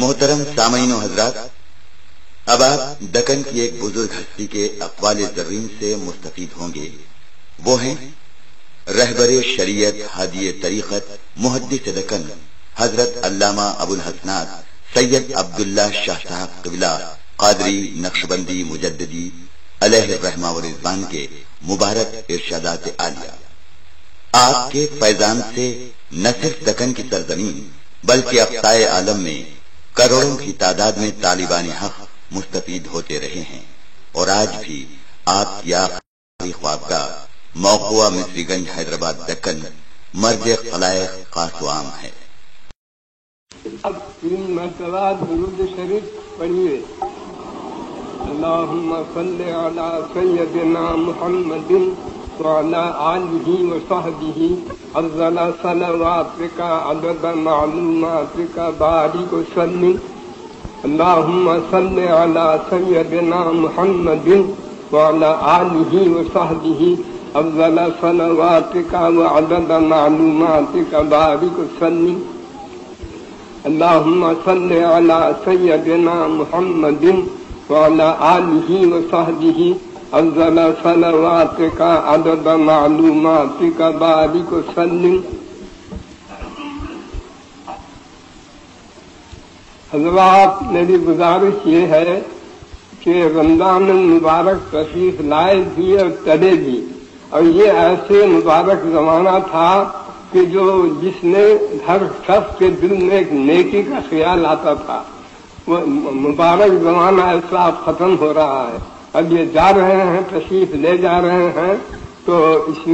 محترم سامعین و حضرات، اب آپ دکن کی ایک بزرگ ہستی کے اقوال زرین سے مستفید ہوں گے۔ وہ ہیں رہبر شریعت، ہادی طریقت، محدث دکن حضرت علامہ ابو الحسنات سید عبداللہ شاہ صاحب قبلہ قادری نقشبندی مجددی علیہ الرحمہ و رضوان کے مبارک ارشادات عالیہ۔ آپ کے فیضان سے نہ صرف دکن کی سرزمین بلکہ اقصائے عالم میں کروڑوں کی تعداد میں طالبان حق مستفید ہوتے رہے ہیں، اور آج بھی آپ کی آخری خوابگاہ موقع مصری گنج حیدرآباد دکن مرج خلائق خاص و عام ہے۔ اب 3 مرتبہ درود شریف پڑھیے۔ اللہم صلی علی سیدنا محمد وعلی آلہ وصحبہ افضل صلواتک عدد معلوماتک بارک وسلم۔ اللہم صلی علی سیدنا محمد وعلی آلہ وصحبہ افضل صلواتک وعدد معلوماتک بارک وسلم۔ اللہم صلی علی سیدنا محمد وعلی آلہ وصحبہ افضل صلواتک عدد معلوماتک بارک وسلم۔ حضرات، میری گزارش یہ ہے کہ رمضان المبارک تشریف لائے بھی اور چلے بھی، اور یہ ایسے مبارک زمانہ تھا کہ جس نے ہر شخص کے دل میں ایک نیکی کا خیال آتا تھا، وہ مبارک زمانہ ایسا اب ختم ہو رہا ہے۔ اب یہ جا رہے ہیں، تشریف لے جا رہے ہیں، تو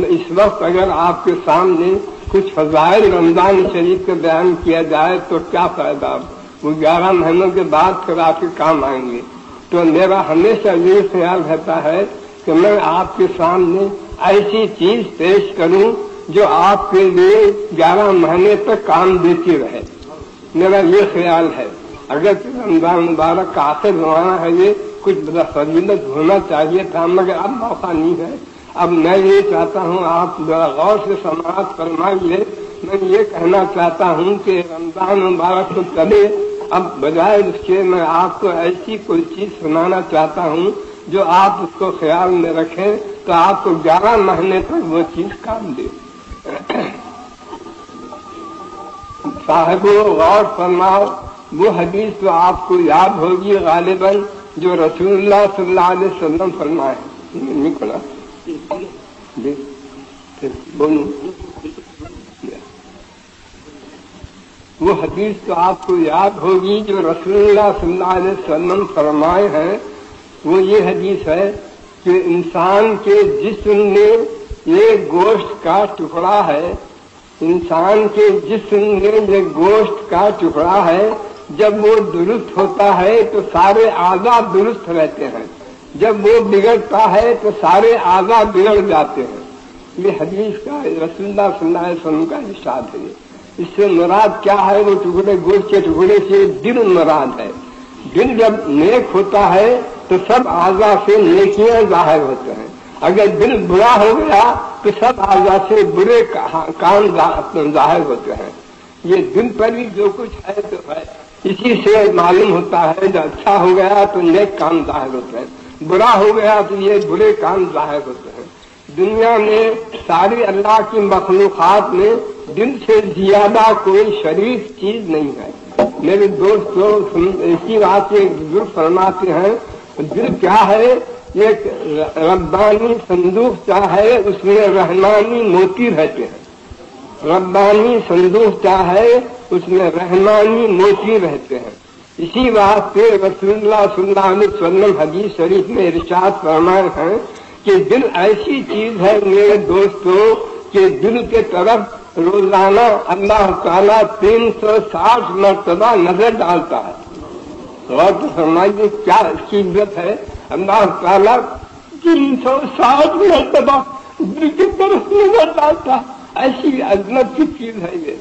اس وقت اگر آپ کے سامنے کچھ فضائل رمضان شریف کے بیان کیا جائے تو کیا فائدہ؟ وہ 11 مہینوں کے بعد پھر آپ کے کام آئیں گے۔ تو میرا ہمیشہ یہ خیال رہتا ہے کہ میں آپ کے سامنے ایسی چیز پیش کروں جو آپ کے لیے 11 مہینے تک کام دیتی رہے۔ میرا یہ خیال ہے۔ اگر رمضان مبارک کا آخر زمانہ ہے، یہ کچھ بڑا فضیلت ہونا چاہیے تھا، مگر اب موقع نہیں ہے۔ اب میں یہ چاہتا ہوں آپ ذرا غور سے سماعت فرمائیے۔ میں یہ کہنا چاہتا ہوں کہ رمضان مبارک تو چلے، اب بجائے اس کے میں آپ کو ایسی کوئی چیز سنانا چاہتا ہوں جو آپ اس کو خیال میں رکھیں تو آپ کو 11 مہینے تک وہ چیز کام دے۔ صاحبو غور فرماؤ، وہ حدیث تو آپ کو یاد ہوگی غالباً جو رسول اللہ صلی اللہ علیہ وسلم فرمائے۔ نکلا بولوں، وہ حدیث تو آپ کو یاد ہوگی جو رسول اللہ صلی اللہ علیہ وسلم فرمائے ہیں۔ وہ یہ حدیث ہے کہ انسان کے جسم میں یہ گوشت کا ٹکڑا ہے، انسان کے جسم میں یہ گوشت کا ٹکڑا ہے، جب وہ درست ہوتا ہے تو سارے اعضاء درست رہتے ہیں، جب وہ بگڑتا ہے تو سارے اعضاء بگڑ جاتے ہیں۔ یہ حدیث کا رسول اللہ صلی اللہ علیہ وسلم کا ارشاد ہے۔ اس سے مراد کیا ہے؟ وہ ٹکڑے، گوشت کے ٹکڑے سے دل مراد ہے۔ دل جب نیک ہوتا ہے تو سب اعضاء سے نیکیاں ظاہر ہوتے ہیں، اگر دل برا ہو گیا تو سب اعضاء سے برے کام ظاہر ہوتے ہیں۔ یہ دل پر ہی جو کچھ ہے تو ہے، اسی سے معلوم ہوتا ہے جو اچھا ہو گیا تو نیک کام ظاہر ہوتے ہیں، برا ہو گیا تو یہ برے کام ظاہر ہوتے ہیں۔ دنیا میں ساری اللہ کی مخلوقات میں دل سے زیادہ کوئی شریف چیز نہیں ہے۔ میرے دوستوں، اسی بات سے بزرگ فرماتے ہیں، دل کیا ہے؟ ایک ربانی صندوق چاہے اس میں رحمانی موتی رہتے ہیں، ربانی صندوق چاہے اس میں رحمانی موتی رہتے ہیں۔ اسی بات سے رسول اللہ صلی اللہ علیہ وسلم حدیث شریف میں ارشاد فرمائے ہیں کہ دل ایسی چیز ہے میرے دوستوں کہ دل کے طرف روزانہ اللہ تعالیٰ 360 مرتبہ نظر ڈالتا ہے۔ غور تو فرمائیے کیا اس کی عزت ہے۔ اللہ تعالیٰ 360 مرتبہ دل کی طرف نظر ڈالتا، ایسی عظمت کی چیز ہے یہ۔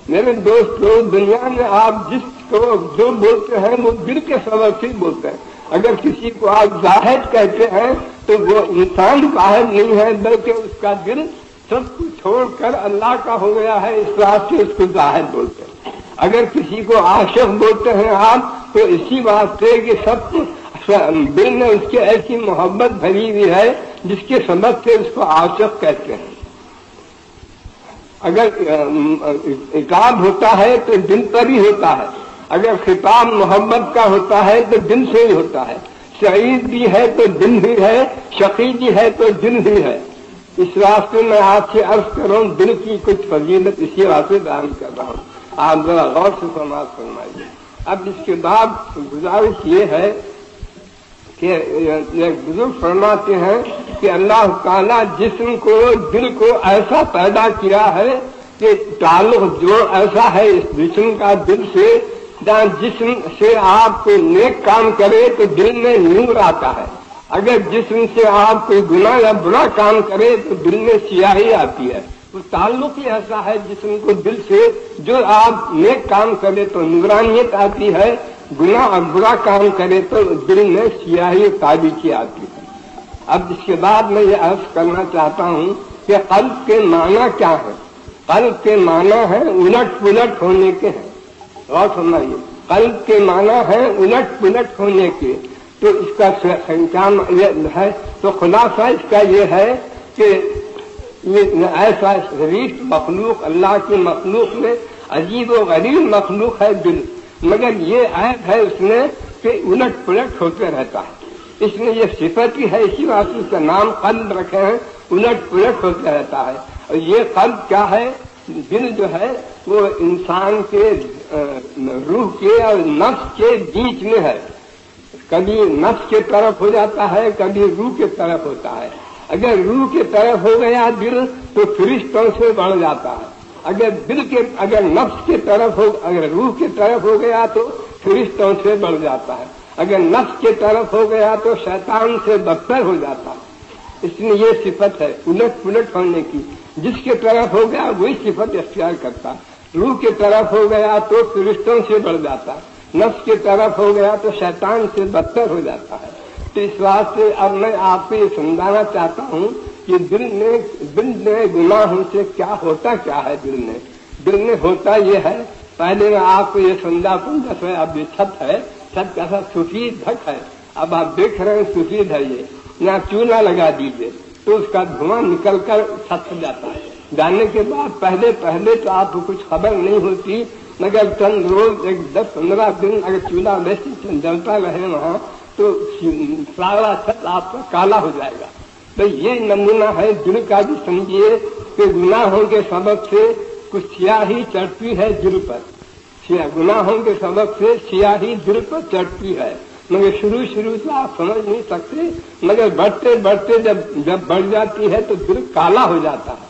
میرے دوستوں، دنیا میں آپ جس کو جو بولتے ہیں وہ دل کے سبب سے بولتے ہیں۔ اگر کسی کو آپ زاہد کہتے ہیں تو وہ انسان زاہد نہیں ہے، بلکہ اس کا دل سب کچھ چھوڑ کر اللہ کا ہو گیا ہے، اس واسطے اس کو زاہد بولتے ہیں۔ اگر کسی کو عاشق بولتے ہیں آپ تو اسی بات سے کہ سب دل میں اس کی ایسی محبت بھری ہوئی ہے جس کے سبب سے اس کو عاشق کہتے ہیں. اگر عتاب ہوتا ہے تو دل پر ہی ہوتا ہے، اگر خطاب محبت کا ہوتا ہے تو دل سے ہی ہوتا ہے. سعید بھی ہے تو دل بھی ہے، شقی بھی ہے تو دل بھی ہے. اس واسطے میں آپ سے عرض کروں دل کی کچھ فضیلت اسی واسطے بیان کر رہا ہوں، آپ ذرا غور سے سماعت فرمائیے. اب اس کے بعد گزارش یہ ہے کہ بزرگ فرماتے ہیں کہ اللہ تعالیٰ جسم کو دل کو ایسا پیدا کیا ہے کہ تعلق جو ایسا ہے اس جسم کا دل سے، جہاں جسم سے آپ کوئی نیک کام کرے تو دل میں نور آتا ہے، اگر جسم سے آپ کوئی گناہ یا برا کام کرے تو دل میں سیاہی آتی ہے. وہ تعلق ہی ایسا ہے جسم کو دل سے، جو آپ نیک کام کرے تو نورانیت آتی ہے، گناہ اور برا کام کرے تو دل میں سیاہی تاریکی آتی ہے. اب اس کے بعد میں یہ عرض کرنا چاہتا ہوں کہ قلب کے معنی کیا ہے. قلب کے معنی ہے الٹ پلٹ ہونے کے ہیں. غور فرمائیے، قلب کے معنی ہے الٹ پلٹ ہونے کے. تو اس کا کیا ہے؟ تو خلاصہ اس کا یہ ہے کہ یہ ایسا شریف مخلوق، اللہ کی مخلوق میں عجیب و غریب مخلوق ہے دل، مگر یہ عیب ہے اس میں کہ الٹ پلٹ ہوتے رہتا ہے. اس میں یہ صفت ہی ہے، اسی واسطے اس کا نام قلب رکھے ہیں، الٹ پلٹ ہوتا رہتا ہے. اور یہ قلب کیا ہے؟ دل جو ہے وہ انسان کے روح کے اور نفس کے بیچ میں ہے. کبھی نفس کے طرف ہو جاتا ہے، کبھی روح کے طرف ہوتا ہے. اگر روح کے طرف ہو گیا دل تو فرشتوں سے بڑھ جاتا ہے. اگر نفس کے طرف ہو، اگر روح کے طرف ہو گیا تو فرشتوں سے بڑھ جاتا ہے. اگر نفس کے طرف ہو گیا تو شیطان سے بدتر ہو جاتا ہے. اس میں یہ صفت ہے الٹ پلٹ ہونے کی. جس کے طرف ہو گیا وہی صفت اختیار کرتا. روح کے طرف ہو گیا تو فرشتوں سے بڑھ جاتا ہے، نفس کی طرف ہو گیا تو شیطان سے بدتر ہو جاتا ہے. تو اس واسطے اب میں آپ کو یہ سمجھانا چاہتا ہوں کہ دل میں گناہوں سے کیا ہوتا کیا ہے. دل میں ہوتا یہ ہے، پہلے میں آپ کو یہ سمجھا دوں. جیسے اب یہ چھت ہے، چھت کیسا سفید ڈھک ہے. اب آپ دیکھ رہے ہیں سفید ہے، یہ یہاں چولہا لگا دیجیے تو اس کا دھواں نکل کر چھت پر جاتا ہے. جانے کے بعد پہلے تو آپ کو کچھ خبر نہیں ہوتی، مگر چند روز 10-15 دن اگر چولہا ویسے جلتا رہے وہاں تو سارا چھت آپ کا کالا ہو جائے گا. تو یہ نمونہ ہے دل کا بھی. سمجھیے کہ گناہوں کے سبب سے کچھ سیاہی چڑھتی ہے دل پر. گناہوں کے سبب سے سیاہی دل پر چڑھتی ہے، مگر شروع سے آپ سمجھ نہیں سکتے، مگر بڑھتے جب بڑھ جاتی ہے تو دل کالا ہو جاتا ہے.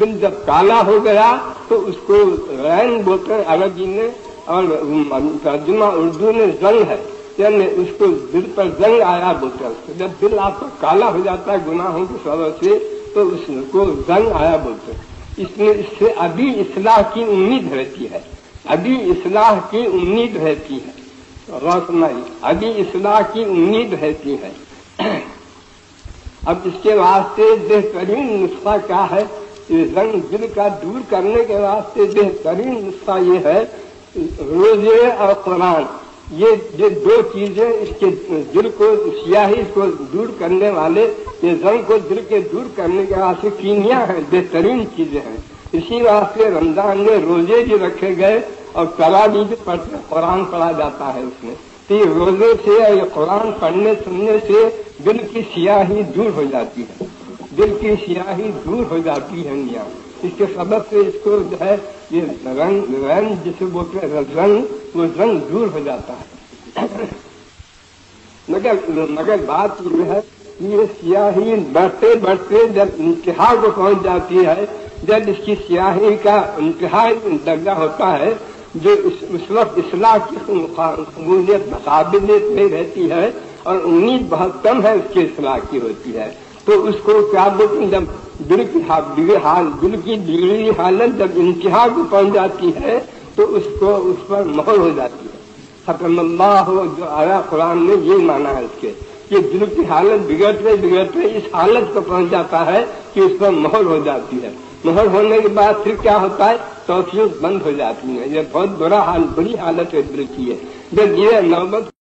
دل جب کالا ہو گیا تو اس کو رین بولتے ہیں عربی میں، اور ترجمہ اردو میں زنگ ہے، یعنی اس کو دل پر زنگ آیا بولتے ہیں. جب دل آپ کا کالا ہو جاتا ہے گناہوں کے سبب سے تو اس کو زنگ آیا بولتے ہیں. اس سے ابھی اصلاح کی امید رہتی ہے، ابھی اصلاح کی امید رہتی ہے. ابھی اصلاح کی امید رہتی ہے. اب اس کے واسطے بہترین نسخہ کیا ہے؟ زنگ دل کا دور کرنے کے واسطے بہترین نسخہ یہ ہے روزے اور قرآن. یہ دو چیزیں اس کے دل کو سیاہی کو دور کرنے والے، یہ زنگ کو دل کے دور کرنے کے واسطے کیمیا ہیں، بہترین چیزیں ہیں. اسی واسطے رمضان میں روزے بھی رکھے گئے اور تراویح بھی پڑھتے، قرآن پڑھا جاتا ہے اس میں. تو یہ روزے سے یا قرآن پڑھنے سننے سے دل کی سیاہی دور ہو جاتی ہے، دل کی سیاہی دور ہو جاتی ہے. اس کے سبب سے اس کو جو ہے یہ رنگ جسے بولتے ہیں رنگ، وہ رنگ دور ہو جاتا ہے. مگر بات یہ ہے کہ یہ سیاہی بڑھتے جب انتہا کو پہنچ جاتی ہے، جب اس کی سیاہی کا انتہائی درجہ ہوتا ہے، جو اس وقت اصلاح کی قبولیت قابلیت نہیں رہتی ہے اور امید بہت کم ہے اس کی اصلاح کی ہوتی ہے. تو اس کو کیا بولتے ہیں؟ جب دل کی بگڑی حالت جب انتہا کو پہنچ جاتی ہے تو اس پر مہر ہو جاتی ہے. ختم اللہ ہو جو آیا قرآن میں یہ مانا ہے اس کے کہ دل کی حالت بگڑتے اس حالت کو پہنچ جاتا ہے کہ اس پر مہر ہو جاتی ہے. مہر ہونے کے بعد پھر کیا ہوتا ہے؟ توفیق بند ہو جاتی ہے. یہ بہت بری حالت ہے دل کی ہے. جب یہ نوبت